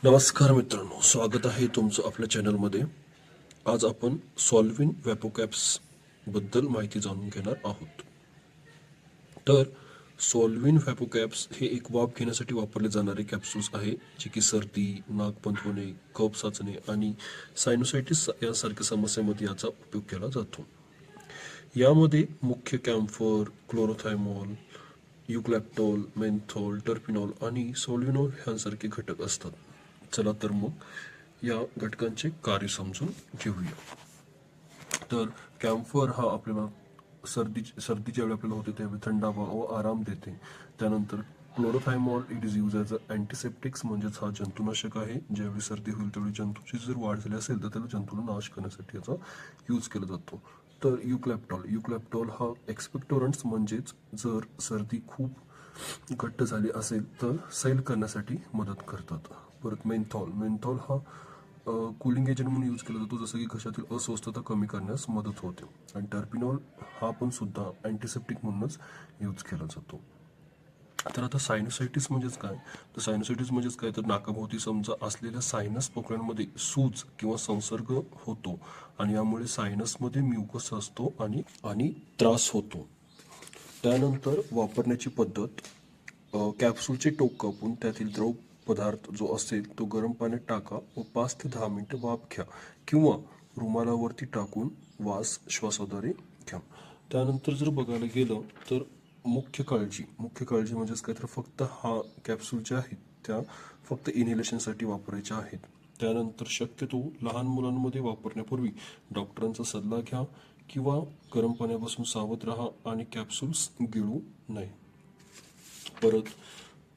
नमस्कार मित्रांनो, स्वागत आहे तुमचं आपल्या चॅनलमध्ये. आज आपण सॉल्विन व्हॅपोकॅप्स बद्दल माहिती जाणून घेणार आहोत. तर सॉल्विन व्हॅपोकॅप्स हे एक वाफ घेण्यासाठी वापरले जाणारे कॅप्सूल्स आहे, जे की सर्दी, नाक बंद होणे, कफ साचणे आणि सायनोसायटिस यासारख्या समस्यांमध्ये याचा उपयोग केला जातो. यामध्ये मुख्य कॅम्फर, क्लोरोथायमॉल, युक्लॅप्टॉल, मेन्थॉल, टर्पिनॉल आणि सोल्विनॉल ह्यांसारखे घटक असतात. चला तर मग या घटकांचे कार्य समजून घेऊया. तर कॅम्फर हा आपल्याला सर्दी ज्यावेळी आपल्याला होते त्यावेळी थंडावा व आराम देते. त्यानंतर chlorothymol it is use as a antiseptics, म्हणजेच हा जंतुनाशक आहे. ज्यावेळी सर्दी होईल त्यावेळी जंतूची जर वाढ झाली असेल तर त्याला जंतूला नाश करण्यासाठी याचा यूज केला जातो. तर युक्लॅप्टॉल हा एक्सपेक्टोरंट्स, म्हणजेच जर सर्दी खूप घट्ट झाली असेल तर सैल करण्यासाठी मदत करतात. परत मेन्थॉल हा कूलिंग एजंट म्हणून यूज केला जातो, जसं की घशातील अस्वस्थता कमी करण्यास मदत होते. आणि टर्पिनॉल हा पण सुद्धा अँटीसेप्टिक म्हणूनच यूज केला जातो. तर आता सायनोसायटिस म्हणजेच काय? तर सायनोसायटिस म्हणजेच काय, तर नाकाभोवती समजा असलेल्या सायनस पोकळ्यांमध्ये सूज किंवा संसर्ग होतो आणि यामुळे सायनसमध्ये म्युकस असतो आणि त्रास होतो. त्यानंतर वापरण्याची पद्धत, कॅप्सूलचे टोक कापून त्यातील द्रव पदार्थ जो असेल तो गरम पाण्यात टाका व 5 ते 10 मिनिटं वाफ घ्या किंवा रुमालावरती टाकून श्वासाद्वारे घ्या. त्यानंतर जर बघायला गेलं तर मुख्य काळजी म्हणजेच काय, तर फक्त हा कॅप्सूल ज्या आहेत त्या फक्त इनहेलेशनसाठी वापरायच्या आहेत. त्यानंतर शक्यतो लहान मुलांमध्ये वापरण्यापूर्वी डॉक्टरांचा सल्ला घ्या किंवा गरम पाण्यापासून सावध राहा आणि कॅप्सूल्स गिळू नये. परत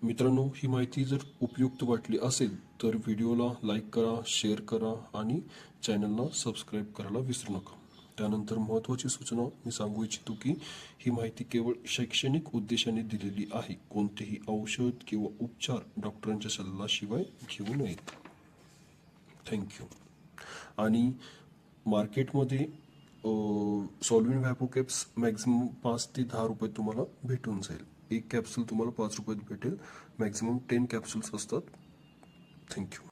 मित्रांनो, ही माहिती जर उपयुक्त वाटली असेल तर व्हिडिओला लाईक करा, शेअर करा आणि चॅनलला सबस्क्राईब करायला विसरू नका. त्यानंतर महत्त्वाची सूचना मी सांगू इच्छितो की ही माहिती केवळ शैक्षणिक उद्देशाने दिलेली आहे. कोणतेही औषध किंवा उपचार डॉक्टरांच्या सल्ल्याशिवाय घेऊ नयेत. थँक्यू. आणि मार्केटमध्ये सॉल्विन व्हॅपोकॅप्स मॅक्झिमम 5 ते 10 रुपये तुम्हाला भेटून जाईल. एक कॅप्सूल तुम्हाला 5 रुपयात भेटेल. मॅक्झिमम 10 कॅप्सूल्स असतात. थँक्यू.